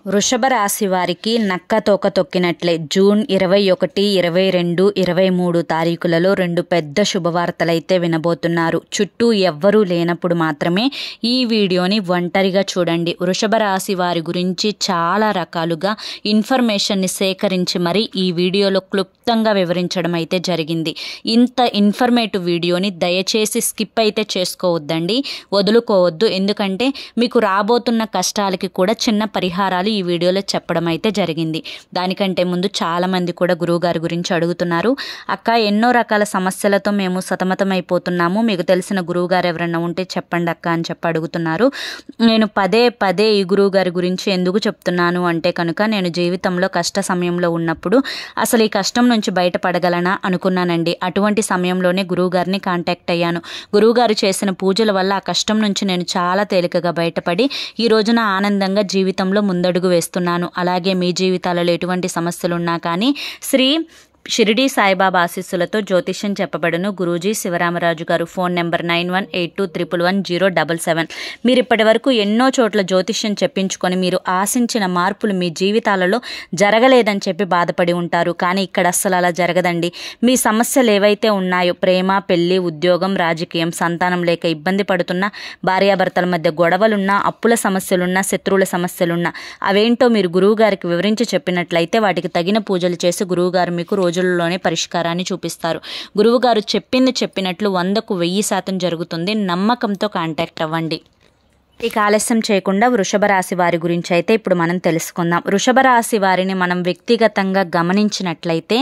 వృషభ రాశి వారికి నక్క తోక తొక్కినట్లే జూన్ 21, 22, 23 తారీఖులలో 2 పెద్ద శుభవార్తలైతే వినబోతున్నారు. చుట్టూ ఎవ్వరూ లేనప్పుడు మాత్రమే ఈ వీడియోని ఒంటరిగా చూడండి. వృషభ రాశి వారి గురించి చాలా రకాలుగా ఇన్ఫర్మేషన్ని సేకరించి మరి ఈ వీడియోలో క్లుప్తంగా వివరించడం అయితే జరిగింది. ఇంత ఇన్ఫర్మేటివ్ వీడియోని దయచేసి స్కిప్ అయితే చేసుకోవద్దండి, వదులుకోవద్దు. ఎందుకంటే మీకు రాబోతున్న కష్టాలకి కూడా చిన్న పరిహారాలు ఈ వీడియోలో చెప్పడం అయితే జరిగింది. దానికంటే ముందు చాలామంది కూడా గురువుగారి గురించి అడుగుతున్నారు. అక్క, ఎన్నో రకాల సమస్యలతో మేము సతమతమైపోతున్నాము, మీకు తెలిసిన గురువుగారు ఎవరన్నా ఉంటే చెప్పండి అక్క అని చెప్పి అడుగుతున్నారు. నేను పదే ఈ గురువుగారి గురించి ఎందుకు చెప్తున్నాను అంటే కనుక, నేను జీవితంలో కష్ట సమయంలో ఉన్నప్పుడు అసలు ఈ కష్టం నుంచి బయటపడగలనా అనుకున్నానండి. అటువంటి సమయంలోనే గురువుగారిని కాంటాక్ట్ అయ్యాను. గురువుగారు చేసిన పూజల వల్ల ఆ కష్టం నుంచి నేను చాలా తేలికగా బయటపడి ఈ రోజున ఆనందంగా జీవితంలో ముందడుగు వేస్తున్నాను. అలాగే మీ జీవితాలలో ఎటువంటి సమస్యలున్నా కానీ శ్రీ షిరిడి సాయిబాబా ఆశీస్సులతో జ్యోతిష్యం చెప్పబడును. గురూజీ శివరామరాజు గారు. Phone number 9182111077. మీరు ఇప్పటి వరకు ఎన్నో చోట్ల జ్యోతిష్యం చెప్పించుకొని మీరు ఆశించిన మార్పులు మీ జీవితాలలో జరగలేదని చెప్పి బాధపడి ఉంటారు. కానీ ఇక్కడ అస్సలు అలా జరగదండి. మీ సమస్యలు ఏవైతే ఉన్నాయో, ప్రేమ, పెళ్లి, ఉద్యోగం, రాజకీయం, సంతానం లేక ఇబ్బంది పడుతున్న, భార్యాభర్తల మధ్య గొడవలున్నా, అప్పుల సమస్యలున్నా, శత్రువుల సమస్యలున్నా, అవేంటో మీరు గురువు గారికి వివరించి చెప్పినట్లయితే వాటికి తగిన పూజలు చేసి గురువుగారు మీకు రోజుల్లోనే పరిష్కారాన్ని చూపిస్తారు. గురువుగారు చెప్పినట్లు 100కు 1000% జరుగుతుంది. నమ్మకంతో కాంటాక్ట్ అవ్వండి. ఇక ఆలస్యం చేయకుండా వృషభ రాశి వారి గురించి అయితే ఇప్పుడు మనం తెలుసుకుందాం. వృషభ రాశి వారిని మనం వ్యక్తిగతంగా గమనించినట్లయితే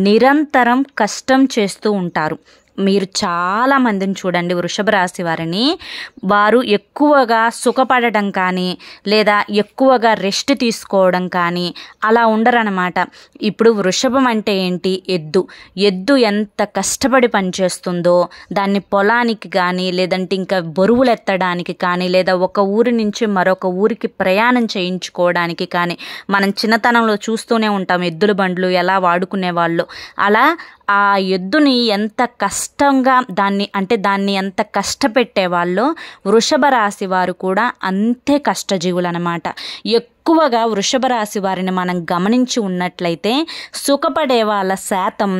నిరంతరం కష్టం చేస్తూ ఉంటారు. మీరు చాలా మందిని చూడండి వృషభ రాశి వారిని, వారు ఎక్కువగా సుఖపడడం కానీ లేదా ఎక్కువగా రెస్ట్ తీసుకోవడం కానీ అలా ఉండరన్నమాట. ఇప్పుడు వృషభం అంటే ఏంటి? ఎద్దు ఎంత కష్టపడి పనిచేస్తుందో దాన్ని పొలానికి కానీ లేదంటే ఇంకా బరువులు ఎత్తడానికి కానీ లేదా ఒక ఊరి నుంచి మరొక ఊరికి ప్రయాణం చేయించుకోవడానికి కానీ మనం చిన్నతనంలో చూస్తూనే ఉంటాం ఎద్దుల బండ్లు ఎలా వాడుకునే వాళ్ళు. అలా ఆ ఎద్దుని ఎంత కష్టంగా దాన్ని ఎంత కష్టపెట్టే వాళ్ళు వృషభ రాశి వారు కూడా అంతే కష్టజీవులు అన్నమాట. ఎక్కువగా వృషభ రాశి వారిని మనం గమనించి ఉన్నట్లయితే సుఖపడే వాళ్ళ శాతం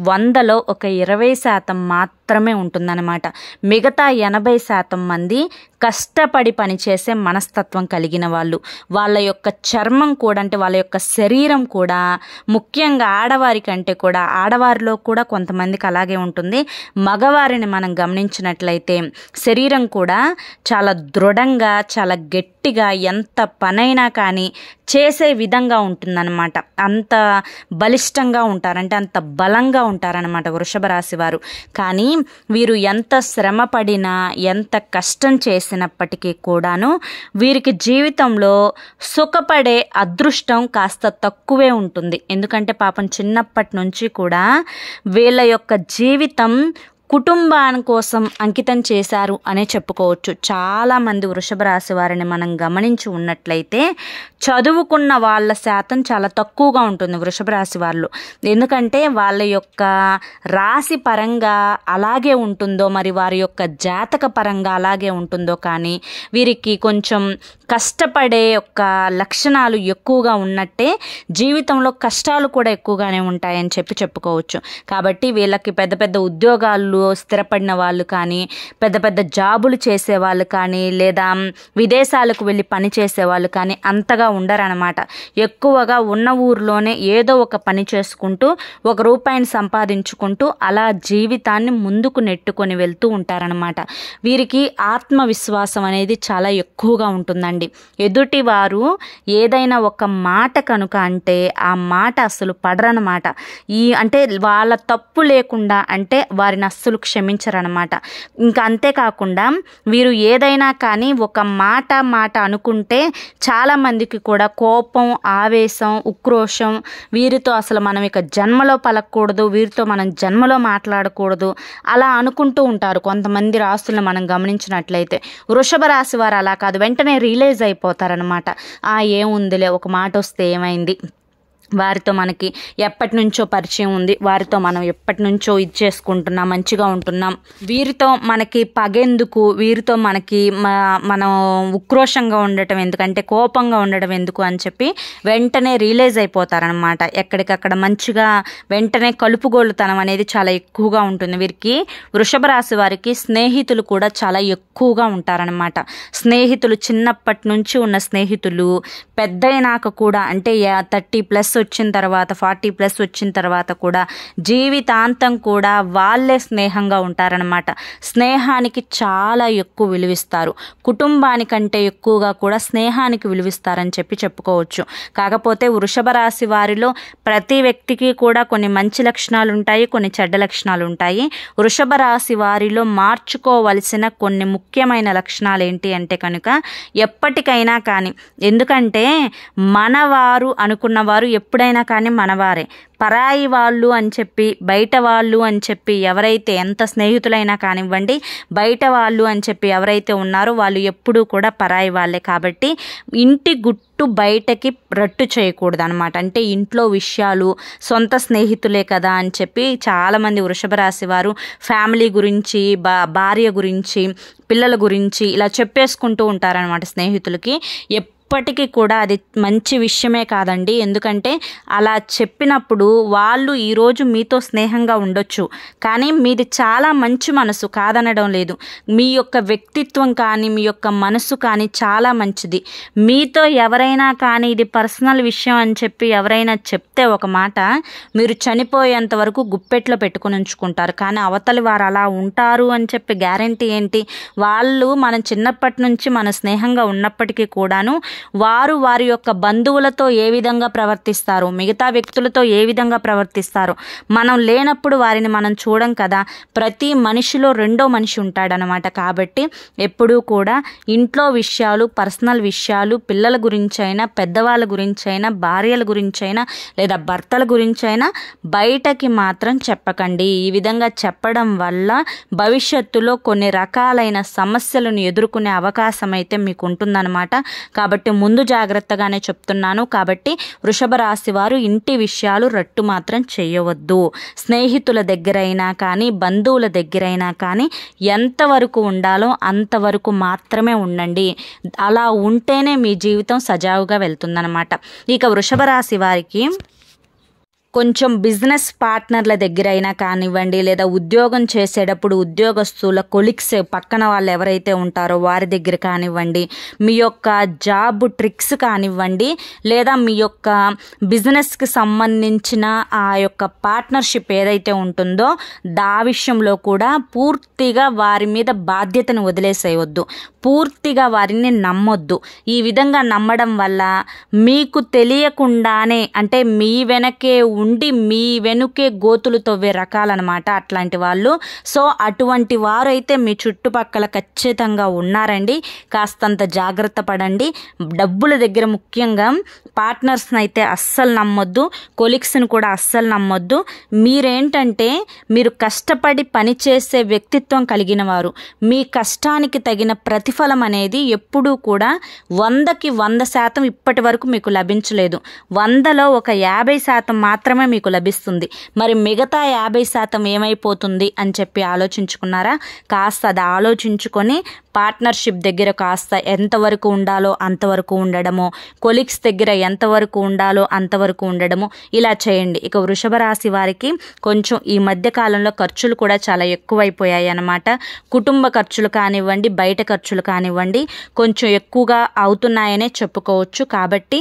100లో ఒక 20% మాత్రమే ఉంటుందన్నమాట. మిగతా 80% మంది కష్టపడి పనిచేసే మనస్తత్వం కలిగిన వాళ్ళు. వాళ్ళ యొక్క చర్మం కూడా, అంటే వాళ్ళ యొక్క శరీరం కూడా, ముఖ్యంగా ఆడవారి కంటే కూడా, ఆడవారిలో కూడా కొంతమందికి అలాగే ఉంటుంది. మగవారిని మనం గమనించినట్లయితే శరీరం కూడా చాలా దృఢంగా, చాలా గట్టిగా, ఎంత పనైనా కానీ చేసే విధంగా ఉంటుందన్నమాట. అంత బలిష్టంగా ఉంటారంటే అంత బలంగా ఉంటారనమాట వృషభ రాశి వారు. కానీ వీరు ఎంత శ్రమ పడినా, ఎంత కష్టం చేసినప్పటికీ కూడాను వీరికి జీవితంలో సుఖపడే అదృష్టం కాస్త తక్కువే ఉంటుంది. ఎందుకంటే పాపం చిన్నప్పటి నుంచి కూడా వీళ్ళ యొక్క జీవితం కుటుంబాని కోసం అంకితం చేశారు అనే చెప్పుకోవచ్చు. చాలామంది వృషభ రాశి వారిని మనం గమనించి ఉన్నట్లయితే చదువుకున్న వాళ్ళ శాతం చాలా తక్కువగా ఉంటుంది వృషభ రాశి వాళ్ళు. ఎందుకంటే వాళ్ళ యొక్క రాశి పరంగా అలాగే ఉంటుందో, మరి వారి యొక్క జాతక పరంగా అలాగే ఉంటుందో కానీ వీరికి కొంచెం కష్టపడే యొక్క లక్షణాలు ఎక్కువగా ఉన్నట్టే జీవితంలో కష్టాలు కూడా ఎక్కువగానే ఉంటాయని చెప్పుకోవచ్చు. కాబట్టి వీళ్ళకి పెద్ద పెద్ద ఉద్యోగాలు స్థిరపడిన వాళ్ళు కానీ, పెద్ద పెద్ద జాబులు చేసేవాళ్ళు కానీ, లేదా విదేశాలకు వెళ్ళి పని చేసేవాళ్ళు కానీ అంతగా ఉండరన్నమాట. ఎక్కువగా ఉన్న ఊరిలోనే ఏదో ఒక పని చేసుకుంటూ ఒక రూపాయిని సంపాదించుకుంటూ అలా జీవితాన్ని ముందుకు నెట్టుకొని వెళ్తూ ఉంటారనమాట. వీరికి ఆత్మవిశ్వాసం అనేది చాలా ఎక్కువగా ఉంటుందండి. ఎదుటి వారు ఏదైనా ఒక మాట కనుక అంటే ఆ మాట అస్సలు పడరనమాట. అంటే వాళ్ళ తప్పు లేకుండా అంటే వారిని అస్సలు క్షమించరనమాట. ఇంకా అంతేకాకుండా వీరు ఏదైనా కానీ ఒక మాట అనుకుంటే చాలా మందికి కూడా కోపం, ఆవేశం, ఉక్రోషం, వీరితో అసలు మనం ఇక జన్మలో పలకూడదు, వీరితో మనం జన్మలో మాట్లాడకూడదు అలా అనుకుంటూ ఉంటారు కొంతమంది రాశులను మనం గమనించినట్లయితే. వృషభ రాశి వారు అలా కాదు, వెంటనే రియలైజ్ అయిపోతారనమాట. ఏముందిలే, ఒక మాట వస్తే ఏమైంది, వారితో మనకి ఎప్పటి నుంచో పరిచయం ఉంది, వారితో మనం ఎప్పటి నుంచో ఇది చేసుకుంటున్నాం, మంచిగా ఉంటున్నాం, వీరితో మనకి పగెందుకు, వీరితో మనకి మనం ఉక్రోషంగా ఉండటం ఎందుకంటే కోపంగా ఉండడం ఎందుకు అని చెప్పి వెంటనే రియలైజ్ అయిపోతారనమాట. ఎక్కడికక్కడ మంచిగా వెంటనే కలుపుగోలుతనం అనేది చాలా ఎక్కువగా ఉంటుంది వీరికి. వృషభ రాశి వారికి స్నేహితులు కూడా చాలా ఎక్కువగా ఉంటారనమాట. స్నేహితులు చిన్నప్పటి నుంచి ఉన్న స్నేహితులు పెద్దయినాక కూడా అంటే 30+ వచ్చిన తర్వాత 40+ వచ్చిన తర్వాత కూడా జీవితాంతం కూడా వాళ్ళే స్నేహంగా ఉంటారనమాట. స్నేహానికి చాలా ఎక్కువ విలువిస్తారు. కుటుంబానికంటే ఎక్కువగా కూడా స్నేహానికి విలువిస్తారని చెప్పుకోవచ్చు. కాకపోతే వృషభ రాశి వారిలో ప్రతి వ్యక్తికి కూడా కొన్ని మంచి లక్షణాలు ఉంటాయి, కొన్ని చెడ్డ లక్షణాలు ఉంటాయి. వృషభ రాశి వారిలో మార్చుకోవలసిన కొన్ని ముఖ్యమైన లక్షణాలు ఏంటి అంటే కనుక ఎప్పటికైనా కానీ, ఎందుకంటే మనవారు అనుకున్నవారు ఎప్పుడైనా కానీ మనవారే. పరాయి వాళ్ళు అని చెప్పి బయట వాళ్ళు అని చెప్పి ఎవరైతే ఎంత స్నేహితులైనా కానివ్వండి, బయట వాళ్ళు అని చెప్పి ఎవరైతే ఉన్నారో వాళ్ళు ఎప్పుడూ కూడా పరాయి వాళ్ళే. కాబట్టి ఇంటి గుట్టు బయటకి రట్టు చేయకూడదు అనమాట. అంటే ఇంట్లో విషయాలు సొంత స్నేహితులే కదా అని చెప్పి చాలామంది వృషభ రాశి వారు ఫ్యామిలీ గురించి, భార్య గురించి, పిల్లల గురించి ఇలా చెప్పేసుకుంటూ ఉంటారనమాట స్నేహితులకి. ఎప్పటికీ కూడా అది మంచి విషయమే కాదండి. ఎందుకంటే అలా చెప్పినప్పుడు వాళ్ళు ఈరోజు మీతో స్నేహంగా ఉండొచ్చు, కానీ మీది చాలా మంచి మనసు, కాదనడం లేదు. మీ యొక్క వ్యక్తిత్వం కానీ మీ యొక్క మనసు కానీ చాలా మంచిది. మీతో ఎవరైనా కానీ ఇది పర్సనల్ విషయం అని చెప్పి ఎవరైనా చెప్తే ఒక మాట, మీరు చనిపోయేంత వరకు గుప్పెట్లో పెట్టుకుని ఉంచుకుంటారు. కానీ అవతలి వారు అలా ఉంటారు అని చెప్పి గ్యారంటీ ఏంటి? వాళ్ళు మనం చిన్నప్పటి నుంచి మన స్నేహంగా ఉన్నప్పటికీ కూడాను వారి యొక్క బంధువులతో ఏ విధంగా ప్రవర్తిస్తారు, మిగతా వ్యక్తులతో ఏ విధంగా ప్రవర్తిస్తారు, మనం లేనప్పుడు వారిని మనం చూడం కదా. ప్రతి మనిషిలో రెండో మనిషి ఉంటాడనమాట. కాబట్టి ఎప్పుడూ కూడా ఇంట్లో విషయాలు, పర్సనల్ విషయాలు, పిల్లల గురించైనా, పెద్దవాళ్ళ గురించైనా, భార్యల గురించైనా లేదా భర్తల గురించైనా బయటకి మాత్రం చెప్పకండి. ఈ విధంగా చెప్పడం వల్ల భవిష్యత్తులో కొన్ని రకాలైన సమస్యలను ఎదుర్కొనే అవకాశం అయితే మీకు ఉంటుందన్నమాట. కాబట్టి ముందు జాగ్రత్తగానే చెప్తున్నాను. కాబట్టి వృషభ రాశి వారు ఇంటి విషయాలు రట్టు మాత్రం చేయవద్దు. స్నేహితుల దగ్గరైనా కానీ, బంధువుల దగ్గరైనా కానీ ఎంతవరకు ఉండాలో అంతవరకు మాత్రమే ఉండండి. అలా ఉంటేనే మీ జీవితం సజావుగా వెళ్తుందన్నమాట. ఇక వృషభ రాశి వారికి కొంచెం బిజినెస్ పార్ట్నర్ల దగ్గరైనా కానివ్వండి, లేదా ఉద్యోగం చేసేటప్పుడు ఉద్యోగస్తుల కొలీగ్స్ పక్కన వాళ్ళు ఎవరైతే ఉంటారో వారి దగ్గర కానివ్వండి, మీ యొక్క జాబ్ ట్రిక్స్ కానివ్వండి, లేదా మీ యొక్క బిజినెస్కి సంబంధించిన ఆ యొక్క పార్ట్నర్షిప్ ఏదైతే ఉంటుందో ఆ విషయంలో కూడా పూర్తిగా వారి మీద బాధ్యతను వదిలేసేయవద్దు, పూర్తిగా వారిని నమ్మొద్దు. ఈ విధంగా నమ్మడం వల్ల మీకు తెలియకుండానే అంటే మీ వెనకే ఉండి మీ వెనుకే గోతులు తవ్వే రకాలన్నమాట అట్లాంటి వాళ్ళు. సో అటువంటి వారు అయితే మీ చుట్టుపక్కల ఖచ్చితంగా ఉన్నారండి. కాస్తంత జాగ్రత్త పడండి. డబ్బుల దగ్గర ముఖ్యంగా పార్ట్నర్స్ని అయితే అస్సలు నమ్మొద్దు, కొలీగ్స్ని కూడా అస్సలు నమ్మొద్దు. మీరేంటంటే మీరు కష్టపడి పనిచేసే వ్యక్తిత్వం కలిగిన వారు. మీ కష్టానికి తగిన ప్రతిఫలం అనేది ఎప్పుడూ కూడా 100కి 100% ఇప్పటి వరకు మీకు లభించలేదు. 100లో ఒక 50% మాత్రమే మీకు లభిస్తుంది. మరి మిగతా 50% ఏమైపోతుంది అని చెప్పి ఆలోచించుకున్నారా? కాస్త అది ఆలోచించుకొని పార్ట్నర్షిప్ దగ్గర కాస్త ఎంతవరకు ఉండాలో అంతవరకు ఉండడము, కొలీగ్స్ దగ్గర ఎంతవరకు ఉండాలో అంతవరకు ఉండడము, ఇలా చేయండి. ఇక వృషభ రాశి వారికి కొంచెం ఈ మధ్య కాలంలో ఖర్చులు కూడా చాలా ఎక్కువైపోయాయి అన్నమాట. కుటుంబ ఖర్చులు కానివ్వండి, బయట ఖర్చులు కానివ్వండి కొంచెం ఎక్కువగా అవుతున్నాయనే చెప్పుకోవచ్చు. కాబట్టి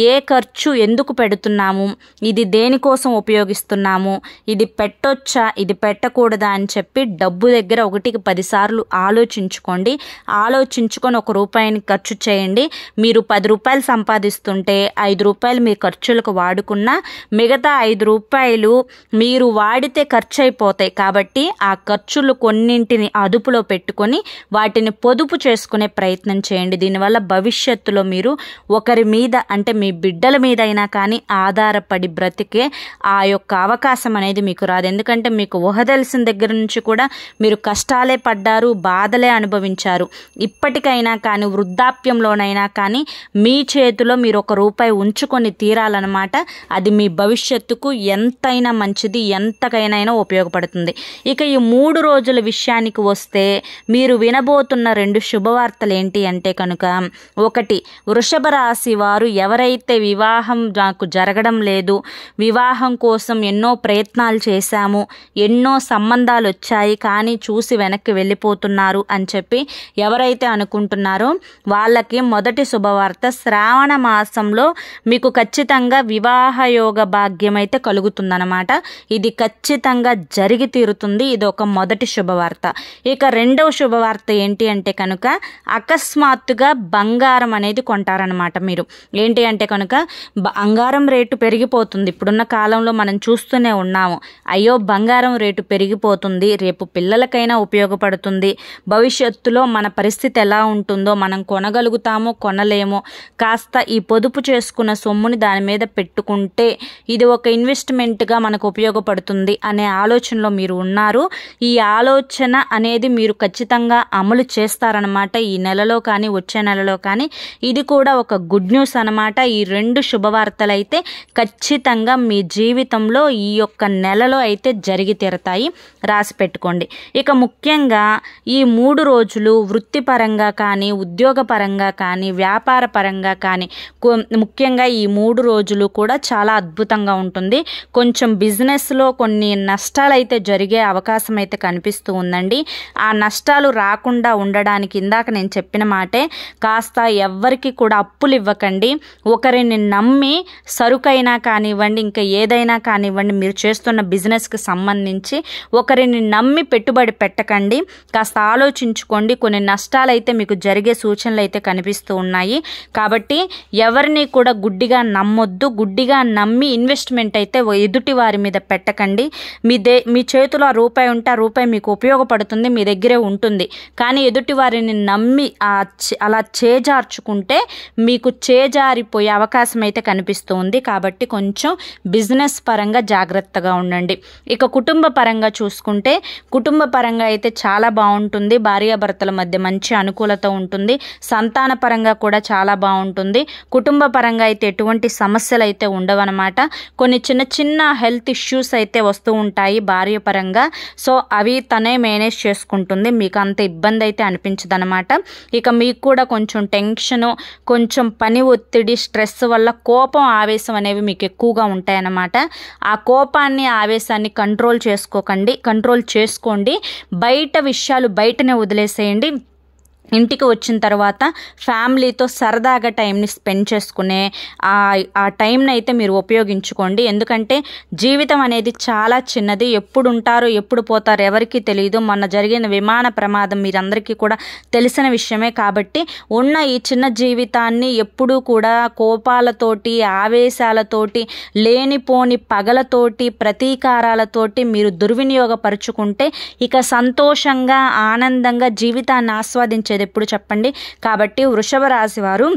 ఏ ఖర్చు ఎందుకు పెడుతున్నాము, ఇది దేనికోసం ఉపయోగిస్తున్నాము, ఇది పెట్టొచ్చా, ఇది పెట్టకూడదా అని చెప్పి డబ్బు దగ్గర 1కి 10 సార్లు ఆలోచించుకోండి. ఆలోచించుకొని 1 రూపాయిని ఖర్చు చేయండి. మీరు 10 రూపాయలు సంపాదిస్తుంటే 5 రూపాయలు మీ ఖర్చులకు వాడుకున్నా మిగతా 5 రూపాయలు మీరు వాడితే ఖర్చు అయిపోతాయి. కాబట్టి ఆ ఖర్చులు కొన్నింటిని అదుపులో పెట్టుకొని వాటిని పొదుపు చేసుకునే ప్రయత్నం చేయండి. దీనివల్ల భవిష్యత్తులో మీరు ఒకరి మీద అంటే మీ బిడ్డల మీద అయినా కానీ ఆధారపడి బ్రతికే చేయగలిగే ఆ యొక్క అవకాశం అనేది మీకు రాదు. ఎందుకంటే మీకు ఊహ తెలిసిన దగ్గర నుంచి కూడా మీరు కష్టాలే పడ్డారు, బాధలే అనుభవించారు. ఇప్పటికైనా కానీ వృద్ధాప్యంలోనైనా కానీ మీ చేతిలో మీరు ₹1 ఉంచుకొని తీరాలన్నమాట. అది మీ భవిష్యత్తుకు ఎంతైనా మంచిది, ఎంతకైనా ఉపయోగపడుతుంది. ఇక ఈ 3 రోజుల విషయానికి వస్తే మీరు వినబోతున్న 2 శుభవార్తలు ఏంటి అంటే కనుక, ఒకటి, వృషభ రాశి వారు ఎవరైతే వివాహం నాకు జరగడం లేదు, వివాహం కోసం ఎన్నో ప్రయత్నాలు చేశాము, ఎన్నో సంబంధాలు వచ్చాయి కానీ చూసి వెనక్కి వెళ్ళిపోతున్నారు అని చెప్పి ఎవరైతే అనుకుంటున్నారో వాళ్ళకి మొదటి శుభవార్త, శ్రావణ మాసంలో మీకు ఖచ్చితంగా వివాహ యోగ భాగ్యం అయితే కలుగుతుందన్నమాట. ఇది ఖచ్చితంగా జరిగి తీరుతుంది. ఇది ఒక మొదటి శుభవార్త. ఇక రెండవ శుభవార్త ఏంటి అంటే కనుక, అకస్మాత్తుగా బంగారం అనేది కొంటారనమాట. మీరు ఏంటి అంటే కనుక బంగారం రేటు పెరిగిపోతుంది. ఇప్పుడున్న కాలంలో మనం చూస్తూనే ఉన్నాము. అయ్యో బంగారం రేటు పెరిగిపోతుంది, రేపు పిల్లలకైనా ఉపయోగపడుతుంది, భవిష్యత్తులో మన పరిస్థితి ఎలా ఉంటుందో, మనం కొనగలుగుతామో కొనలేమో, కాస్త ఈ పొదుపు చేసుకున్న సొమ్ముని దాని మీద పెట్టుకుంటే ఇది ఒక ఇన్వెస్ట్మెంట్గా మనకు ఉపయోగపడుతుంది అనే ఆలోచనలో మీరు ఉన్నారు. ఈ ఆలోచన అనేది మీరు ఖచ్చితంగా అమలు చేస్తారనమాట. ఈ నెలలో కానీ వచ్చే నెలలో కానీ. ఇది కూడా ఒక గుడ్ న్యూస్ అనమాట. ఈ 2 శుభవార్తలు అయితే ఖచ్చితంగా మీ జీవితంలో ఈ యొక్క నెలలో అయితే జరిగి తీరతాయి. రాసి పెట్టుకోండి. ఇక ముఖ్యంగా ఈ 3 రోజులు వృత్తిపరంగా కానీ, ఉద్యోగపరంగా కానీ, వ్యాపార పరంగా కానీ, ముఖ్యంగా ఈ 3 రోజులు కూడా చాలా అద్భుతంగా ఉంటుంది. కొంచెం బిజినెస్లో కొన్ని నష్టాలు అయితే జరిగే అవకాశం అయితే కనిపిస్తూ ఉందండి. ఆ నష్టాలు రాకుండా ఉండడానికి ఇందాక నేను చెప్పిన మాటే, కాస్త ఎవ్వరికి కూడా అప్పులు ఇవ్వకండి. ఒకరిని నమ్మి సరుకైనా కానివ్వండి, ఇంకా ఏదైనా కానివ్వండి, మీరు చేస్తున్న బిజినెస్కి సంబంధించి ఒకరిని నమ్మి పెట్టుబడి పెట్టకండి. కాస్త ఆలోచించుకోండి. కొన్ని నష్టాలు అయితే మీకు జరిగే సూచనలు అయితే కనిపిస్తూ ఉన్నాయి. కాబట్టి ఎవరిని కూడా గుడ్డిగా నమ్మొద్దు. గుడ్డిగా నమ్మి ఇన్వెస్ట్మెంట్ అయితే ఎదుటి వారి మీద పెట్టకండి. మీ చేతిలో ₹1 ఉంటే ₹1 మీకు ఉపయోగపడుతుంది, మీ దగ్గరే ఉంటుంది. కానీ ఎదుటి వారిని నమ్మి అలా చేజార్చుకుంటే మీకు చేజారిపోయే అవకాశం అయితే కనిపిస్తూ ఉంది. కాబట్టి కొంచెం బిజినెస్ పరంగా జాగ్రత్తగా ఉండండి. ఇక కుటుంబ పరంగా చూసుకుంటే, కుటుంబ పరంగా అయితే చాలా బాగుంటుంది. భార్యాభర్తల మధ్య మంచి అనుకూలత ఉంటుంది. సంతాన పరంగా కూడా చాలా బాగుంటుంది. కుటుంబ పరంగా అయితే ఎటువంటి సమస్యలు అయితే ఉండవన్నమాట. కొన్ని చిన్న చిన్న హెల్త్ ఇష్యూస్ అయితే వస్తూ ఉంటాయి భార్య పరంగా. సో అవి తనే మేనేజ్ చేసుకుంటుంది. మీకు అంత ఇబ్బంది అయితే అనిపించదు అనమాట. ఇక మీకు కూడా కొంచెం టెన్షను, కొంచెం పని ఒత్తిడి, స్ట్రెస్ వల్ల కోపం, ఆవేశం అనేవి మీకు ఎక్కువగా ఉంటాయన్నమాట. ఆ కోపాన్ని, ఆవేశాన్ని కంట్రోల్ చేసుకోండి. బయట విషయాలు బయటనే వదిలేసేయండి. ఇంటికి వచ్చిన తర్వాత ఫ్యామిలీతో సరదాగా టైంని స్పెండ్ చేసుకునే ఆ టైంని అయితే మీరు ఉపయోగించుకోండి. ఎందుకంటే జీవితం అనేది చాలా చిన్నది. ఎప్పుడు ఉంటారో ఎప్పుడు పోతారో ఎవరికి తెలియదు. మొన్న జరిగిన విమాన ప్రమాదం మీరందరికీ కూడా తెలిసిన విషయమే. కాబట్టి ఉన్న ఈ చిన్న జీవితాన్ని ఎప్పుడూ కూడా కోపాలతోటి, ఆవేశాలతోటి, లేనిపోని పగలతోటి, ప్రతీకారాలతోటి మీరు దుర్వినియోగపరుచుకుంటే ఇక సంతోషంగా, ఆనందంగా జీవితాన్ని ఆస్వాదించేది ఎప్పుడు చెప్పండి. కాబట్టి వృషభ రాశి వారు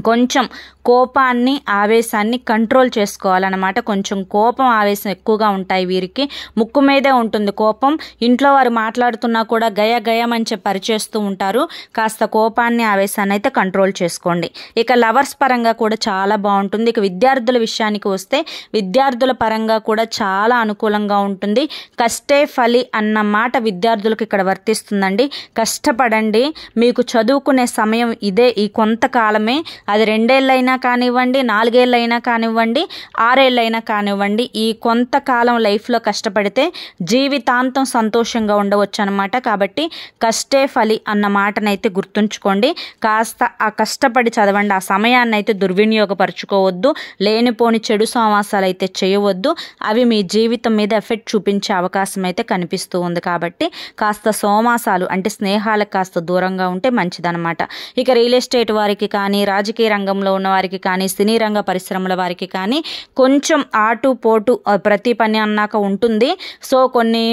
కొంచెం కోపాన్ని, ఆవేశాన్ని కంట్రోల్ చేసుకోవాలన్నమాట. కొంచెం కోపం, ఆవేశం ఎక్కువగా ఉంటాయి వీరికి. ముక్కు మీదే ఉంటుంది కోపం. ఇంట్లో వారు మాట్లాడుతున్నా కూడా గయమని చెప్పి పరిచేస్తూ ఉంటారు. కాస్త కోపాన్ని, ఆవేశాన్ని అయితే కంట్రోల్ చేసుకోండి. ఇక లవర్స్ పరంగా కూడా చాలా బాగుంటుంది. ఇక విద్యార్థుల విషయానికి వస్తే విద్యార్థుల పరంగా కూడా చాలా అనుకూలంగా ఉంటుంది. కష్టే ఫలి అన్న మాట విద్యార్థులకు ఇక్కడ వర్తిస్తుందండి. కష్టపడండి. మీకు చదువుకునే సమయం ఇదే, ఈ కొంతకాలమే. అది 2 ఏళ్ళైనా కానివ్వండి, 4 ఏళ్ళైనా కానివ్వండి, 6 ఏళ్ళైనా కానివ్వండి. ఈ కొంతకాలం లైఫ్లో కష్టపడితే జీవితాంతం సంతోషంగా ఉండవచ్చు అనమాట. కాబట్టి కష్టే ఫలి అన్న మాటనైతే గుర్తుంచుకోండి. కాస్త ఆ కష్టపడి చదవండి. ఆ సమయాన్ని అయితే దుర్వినియోగపరచుకోవద్దు. లేనిపోని చెడు సమాసాలు అయితే చేయవద్దు. అవి మీ జీవితం మీద ఎఫెక్ట్ చూపించే అవకాశం అయితే కనిపిస్తూ ఉంది. కాబట్టి కాస్త సోమాసాలు అంటే స్నేహాలకు కాస్త దూరంగా ఉంటే మంచిదన్నమాట. ఇక రియల్ ఎస్టేట్ వారికి కానీ, రాజకీయ రంగంలో ఉన్న వారికి కానీ, సినీ రంగ పరిశ్రమల వారికి కానీ కొంచెం ఆటు పోటు ప్రతి పని అన్నాక ఉంటుంది. సో కొన్ని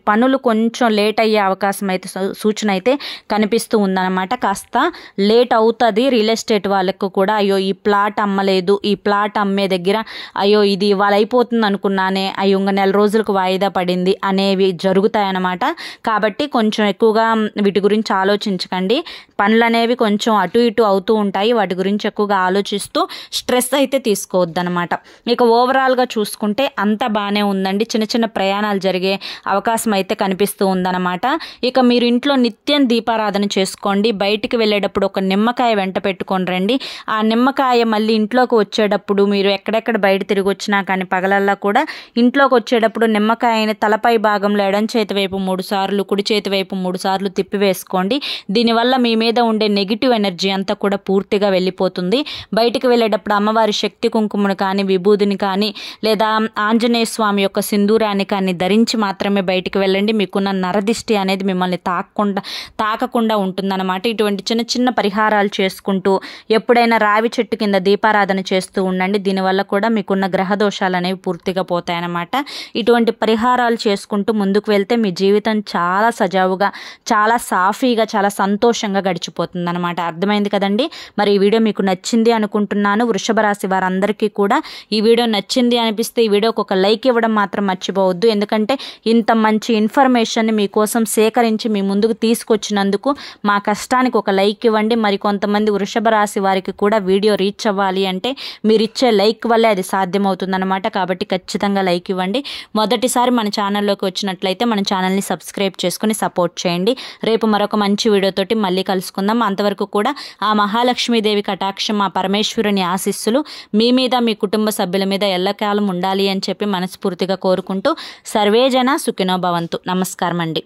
పనులు కొంచెం లేట్ అయ్యే అవకాశం అయితే సూచన అయితే కనిపిస్తూ ఉందన్నమాట. కాస్త లేట్ అవుతుంది రియల్ ఎస్టేట్ వాళ్ళకు కూడా. అయ్యో ఈ ప్లాట్ అమ్మలేదు, ఈ ప్లాట్ అమ్మే దగ్గర అయ్యో ఇది ఇవాళ అయిపోతుంది అనుకున్నానే, అయ్యో ఇంకా నెల రోజులకు వాయిదా పడింది అనేవి జరుగుతాయన్నమాట. కాబట్టి కొంచెం ఎక్కువగా వీటి గురించి ఆలోచించకండి. పనులు అనేవి కొంచెం అటు ఇటు అవుతూ ఉంటాయి. వాటి గురించి ఎక్కువగా ఆలోచిస్తూ స్ట్రెస్ అయితే తీసుకోవద్దనమాట. ఇక ఓవరాల్గా చూసుకుంటే అంతా బాగానే ఉందండి. చిన్న చిన్న ప్రయాణాలు జరిగే అవకాశం అయితే కనిపిస్తూ ఉందన్నమాట. ఇక మీరు ఇంట్లో నిత్యం దీపారాధన చేసుకోండి. బయటికి వెళ్ళేటప్పుడు ఒక నిమ్మకాయ వెంట పెట్టుకొని రండి. ఆ నిమ్మకాయ మళ్ళీ ఇంట్లోకి వచ్చేటప్పుడు మీరు ఎక్కడెక్కడ బయట తిరిగి వచ్చినా కానీ పగలల్లా కూడా ఇంట్లోకి వచ్చేటప్పుడు నిమ్మకాయని తలపై భాగంలో ఎడం చేతి వైపు 3 సార్లు, కుడి చేతి వైపు 3 సార్లు తిప్పివేసుకోండి. దీనివల్ల మీ మీద ఉండే నెగిటివ్ ఎనర్జీ అంతా కూడా పూర్తిగా వెళ్ళిపోతుంది. బయటికి వెళ్ళేటప్పుడు అమ్మవారి శక్తి కుంకుమను కానీ, విభూదిని కానీ, లేదా ఆంజనేయ స్వామి యొక్క సింధూరాన్ని కానీ ధరించి మాత్రమే బయటికి వెళ్ళండి. మీకున్న నరదిష్టి అనేది మిమ్మల్ని తాకకుండా ఉంటుందన్నమాట. ఇటువంటి చిన్న చిన్న పరిహారాలు చేసుకుంటూ ఎప్పుడైనా రావి చెట్టు కింద దీపారాధన చేస్తూ ఉండండి. దీనివల్ల కూడా మీకున్న గ్రహ దోషాలు అనేవి పూర్తిగా పోతాయన్నమాట. ఇటువంటి పరిహారాలు చేసుకుంటూ ముందుకు వెళ్తే మీ జీవితం చాలా సజావుగా, చాలా సాఫీగా, చాలా సంతోషంగా గడిచిపోతుంది అనమాట. అర్థమైంది కదండి. మరి ఈ వీడియో మీకు నచ్చింది అనుకుంటున్నాను. వృషభ రాశి వారందరికీ కూడా ఈ వీడియో నచ్చింది అనిపిస్తే ఈ వీడియోకి ఒక లైక్ ఇవ్వడం మాత్రం మర్చిపోవద్దు. ఎందుకంటే ఇంత మంచి ఇన్ఫర్మేషన్ని మీకోసం సేకరించి మీ ముందుకు తీసుకొచ్చినందుకు మా కష్టానికి ఒక లైక్ ఇవ్వండి. మరి కొంతమంది వృషభ రాశి వారికి కూడా వీడియో రీచ్ అవ్వాలి అంటే మీరు ఇచ్చే లైక్ వల్లే అది సాధ్యమవుతుందన్నమాట. కాబట్టి ఖచ్చితంగా లైక్ ఇవ్వండి. మొదటిసారి మన ఛానల్లోకి వచ్చినట్లయితే మన ఛానల్ని సబ్స్క్రైబ్ చేసుకుని సపోర్ట్ చేయండి. రేపు మరొక మంచి వీడియోతోటి మళ్ళీ కలుసుకుందాం. అంతవరకు కూడా ఆ మహాలక్ష్మీదేవి కటాక్షం, ఆ పరమేశ్వరుని ఆశీస్సులు మీ మీద, మీ కుటుంబ సభ్యుల మీద ఎల్లకాలం ఉండాలి అని చెప్పి మనస్ఫూర్తిగా కోరుకుంటూ సర్వేజన సుఖినో భవంతు. నమస్కారం అండి.